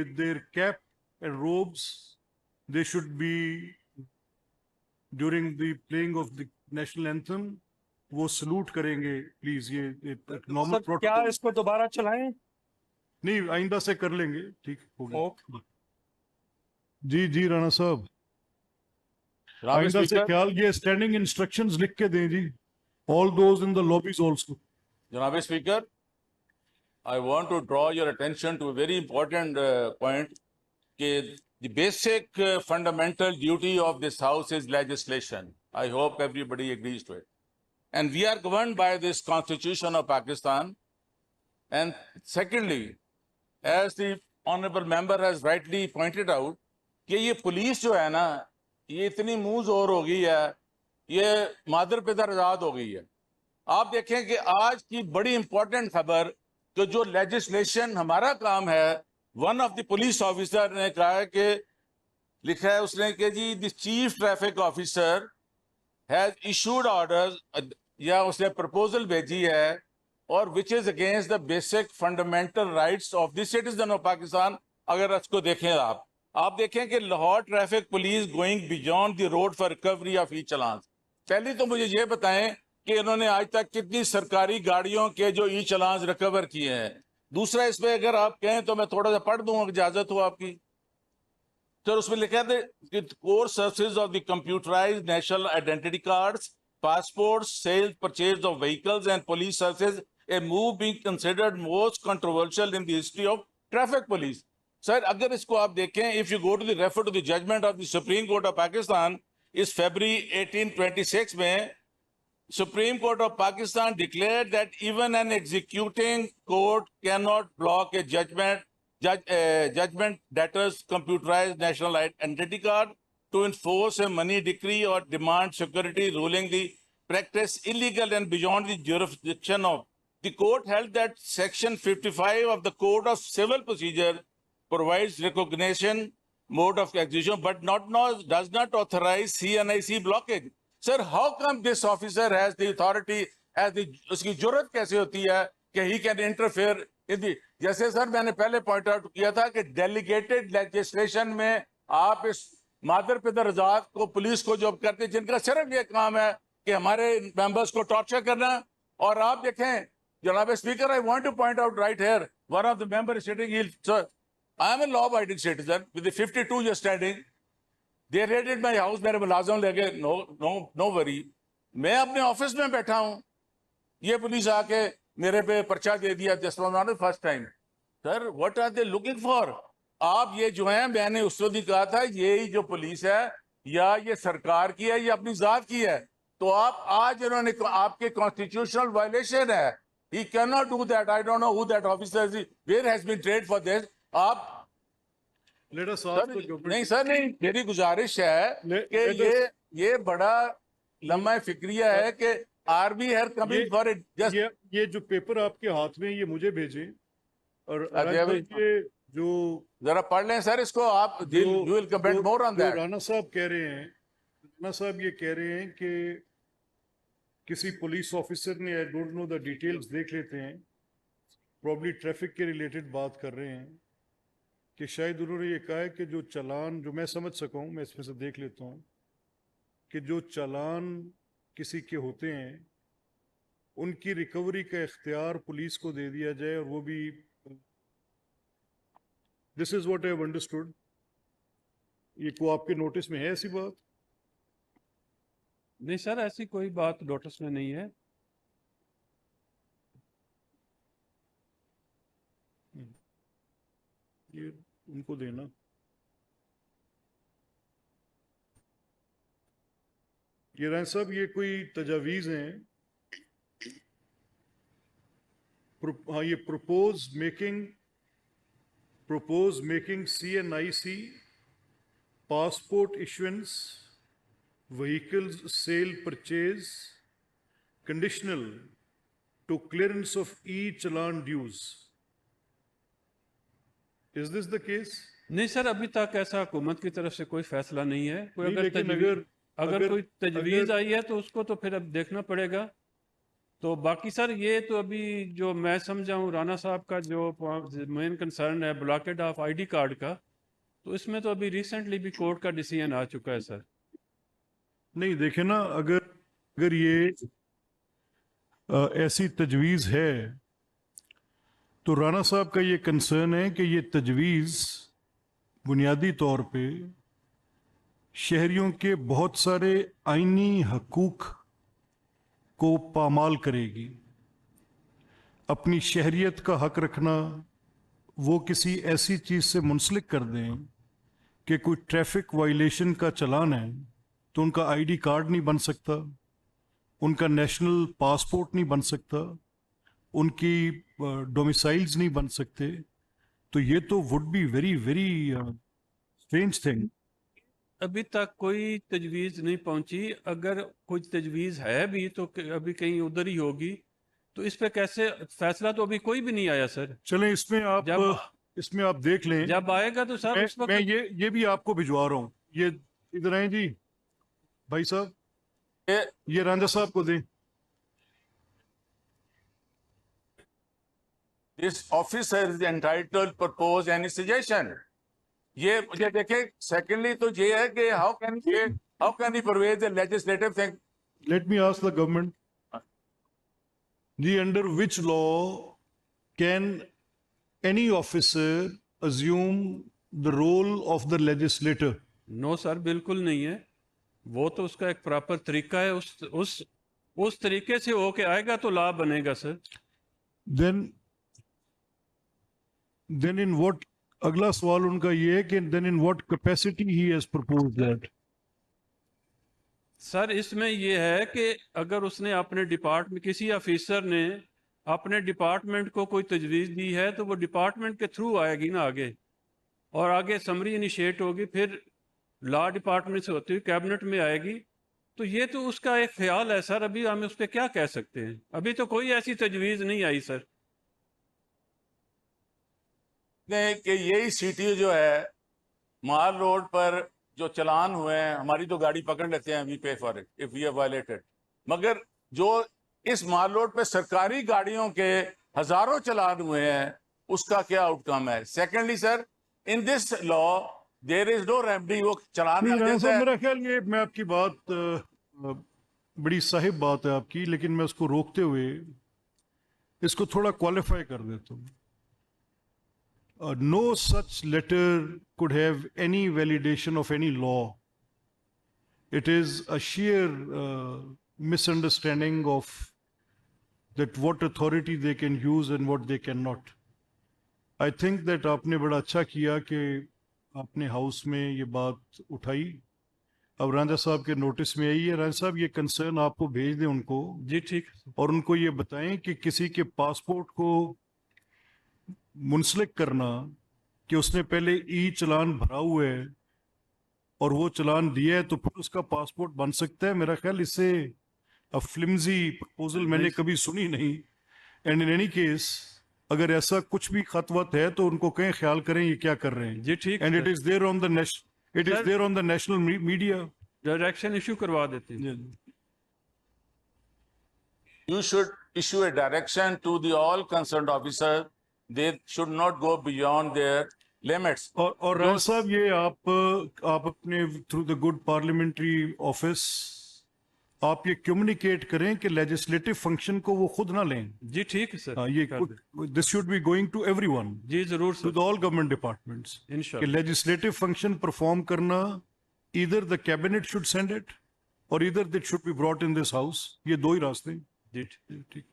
with their cap and robes. They should be during the playing of the national anthem. वो salute करेंगे please, ये normal sir क्या protocol. इसको दोबारा चलाएं? नहीं, आइंदा से कर लेंगे, ठीक हो गया। ओके। जी जी राणा साहब, आइंदा से ख्याल, ये स्टैंडिंग इंस्ट्रक्शंस लिख के दें जी, all those in the lobbies also. Janabe Speaker, I want to draw your attention to a very important point. The basic fundamental duty of this House is legislation. I hope everybody agrees to it. And we are governed by this Constitution of Pakistan. And secondly, as the honorable member has rightly pointed out, कि ये police जो है ना, ये इतनी मुंह जोर हो गई है, ये मादर पिता आजाद हो गई है। आप देखें कि आज की बड़ी इंपॉर्टेंट खबर, कि जो लेजिस्लेशन हमारा काम है, one of the police officer ने कहा है कि लिखा है उसने कि जी the chief traffic officer has issued orders, या उसने प्रपोजल भेजी है, और which is against the basic fundamental rights of the citizen of Pakistan. अगर इसको देखें आप देखें कि Lahore traffic police going beyond the road for recovery of E challan. पहले तो मुझे ये बताएं कि इन्होंने आज तक कितनी सरकारी गाड़ियों के जो ई चलान रिकवर किए हैं। दूसरा, इस पे अगर आप कहें तो मैं थोड़ा सा पढ़ दूं, इजाजत हो आपकी। तो उसमें लिखा है core services of the computerised national identity cards, passports, sales, purchase of vehicles and police services, a move being considered most controversial in the history of traffic police. Sir, अगर इसको आप देखें, if you go to the refer to the judgment of the Supreme Court of Pakistan, is February 1826 में Supreme Court of Pakistan declared that even an executing court cannot block a judgment debtor's computerized national identity card to enforce a money decree or demand security, ruling the practice illegal and beyond the jurisdiction of. The court held that Section 55 of the Code of Civil Procedure provides recognition, mode of execution, but does not authorize CNIC blockage. Sir, how come this officer has the authority, has the उसकी जुर्रत कैसे होती है कि he can interfere in the, जैसे sir मैंने पहले point out किया था कि डेलीगेटेड लेजिस्लेशन में आप इस मादर पिता आजाद को, पुलिस को जॉब करते, जिनका सिर्फ ये काम है कि हमारे मेंबर्स को टॉर्चर करना। और आप देखें जनाब speaker, I want to point out right here, one of the member sitting, sir I am a law abiding citizen with 52 year standing, they raided my house, मेरे मुलाजिम ले गए, नो वरी, मैं अपने ऑफिस में बैठा हूं, ये पुलिस आके मेरे पे पर्चा दे दिया, this was not the first time. Sir what are they looking for? आप ये जो है, मैंने उस वक्त ही कहा था, यही जो पुलिस है या ये सरकार की है या अपनी जात की है, तो आप आज इन्होंने आपके कॉन्स्टिट्यूशनल वायलेशन है। He can not do that. I don't know who that officer is, where has been trained for this. आप नहीं सर, नहीं, मेरी गुजारिश है कि ये बड़ा लम्हा फिक्रिया है कि आर्मी है कमिंग फॉर इट। ये जो पेपर आपके हाथ में, ये मुझे भेजें, और ये जो जरा पढ़ लें सर इसको आप, you will comment more on that. Rana साहब कह रहे हैं, राणा साहब ये कह रहे हैं कि किसी पुलिस ऑफिसर ने, आई डोंट नो द डिटेल्स, देख लेते हैं, प्रॉब्ली ट्रैफिक के रिलेटेड बात कर रहे हैं, कि शायद उन्होंने ये कहा है कि जो चालान, जो मैं समझ सका हूँ, मैं इसमें से देख लेता हूँ, कि जो चालान किसी के होते हैं उनकी रिकवरी का इख्तियार पुलिस को दे दिया जाए, और वो भी, this is what I have understood. ये को आपके नोटिस में है ऐसी बात? नहीं सर, ऐसी कोई बात नोटिस में नहीं है। ये उनको देना। ये राय साहब, ये कोई तजावीज हैं? हाँ, ये propose making CNIC passport issuance, vehicles sale purchase conditional to clearance of e-challan dues. Is this the case? नहीं सर, अभी तक ऐसा हुकूमत की तरफ से कोई फैसला नहीं है। कोई अगर कोई तजवीज आई है तो उसको तो फिर अब देखना पड़ेगा। तो बाकी सर ये तो अभी जो मैं समझा हूँ राणा साहब का जो मेन कंसर्न है ब्लॉकेट ऑफ आईडी कार्ड का, तो इसमें तो अभी रिसेंटली भी कोर्ट का डिसीजन आ चुका है सर। नहीं देखे ना, अगर अगर ये ऐसी तजवीज़ है तो राणा साहब का ये कंसर्न है कि ये तजवीज़ बुनियादी तौर पे शहरियों के बहुत सारे आईनी हकूक को पामाल करेगी। अपनी शहरियत का हक रखना वो किसी ऐसी चीज़ से मुंसलिक कर दें कि कोई ट्रैफिक वायलेशन का चालान है तो उनका आईडी कार्ड नहीं बन सकता, उनका नेशनल पासपोर्ट नहीं बन सकता, उनकी डोमिसाइल्स नहीं बन सकते। तो ये तो would be very very strange thing. अभी तक कोई तजवीज़ नहीं पहुंची, अगर कोई तजवीज़ है भी तो अभी कहीं उधर ही होगी। तो इस पे कैसे फैसला, तो अभी कोई भी नहीं आया सर। चलें इसमें आप देख लें। जब आएगा तो सर उस मैं वक्त ये भी आपको भिजवा रहा हूँ। ये इधर आए जी भाई साहब, ये रांझा साहब को दें। This officer is entitled to propose any suggestion. ये मुझे देखे। Secondly, तो ये है कि how can he pervade the legislative thing? Let me ask the government. Under which law can any officer assume the role of the legislator? No sir, बिल्कुल नहीं है। वो तो उसका एक प्रॉपर तरीका है, उस तरीके से होके आएगा तो लाभ बनेगा सर। Then in what, अगला सवाल उनका ये है कि then in what capacity he has proposed that? Sir इसमें ये है कि अगर उसने अपने डिपार्टमेंट, किसी ऑफिसर ने अपने डिपार्टमेंट को कोई तजवीज़ दी है तो वो डिपार्टमेंट के थ्रू आएगी ना आगे, और आगे समरी इनिशिएट होगी, फिर लॉ डिपार्टमेंट से होती हुई कैबिनेट में आएगी। तो ये तो उसका एक ख्याल है सर, अभी हम उस पर क्या कह सकते हैं। अभी तो कोई ऐसी तजवीज़ नहीं आई सर। कि यही सीटी जो है माल रोड पर जो चलान हुए हैं, हमारी तो गाड़ी पकड़ लेते हैं, we pay for it if we have violated. मगर जो इस माल रोड पे सरकारी गाड़ियों के हजारों चलान हुए हैं, उसका क्या आउटकम है? Secondly sir, in this law there is no remedy. वो चलान नहीं, आ राणा जाता साहब, है। मेरा ख्याल ये, मैं आपकी बात बड़ी साहिब बात है आपकी, लेकिन मैं उसको रोकते हुए इसको थोड़ा क्वालिफाई कर देता हूँ। No such letter could have any validation of any law. It is a sheer misunderstanding of that what authority they can use and what they cannot. I think that आपने बड़ा अच्छा किया कि आपने हाउस में ये बात उठाई। अब रांझा साहब के नोटिस में आई है। रांझा साहब, ये कंसर्न आपको भेज दें उनको, जी ठीक। और उनको ये बताएं कि किसी के पासपोर्ट को मुंसलिक करना कि उसने पहले ई चलान भरा हुआ है और वो चलान दिया है तो फिर उसका पासपोर्ट बन सकता है, मेरा ख्याल इससे फ्लिम्जी प्रपोजल मैंने कभी सुनी नहीं। एंड इन एनी केस, अगर ऐसा कुछ भी खतवत है तो उनको कहीं ख्याल करें ये क्या कर रहे हैं। जी ठीक। And it is there on the national media. Direction issue करवा देते हैं। You should issue a direction to the all concerned officers. They should not go beyond their limits. और राज साहब, ये आप अपने through the good parliamentary office आप ये कम्युनिकेट करें कि लेजिस्लेटिव फंक्शन को वो खुद ना लें। जी ठीक है सर। ये this should be going to everyone, जी जरूर to sir, the all government departments, कि इंशाल्लाह। लेजिस्लेटिव फंक्शन परफॉर्म करना, either the cabinet should send it और either that should be brought in this house. ये दो ही रास्ते हैं। जी ठीक।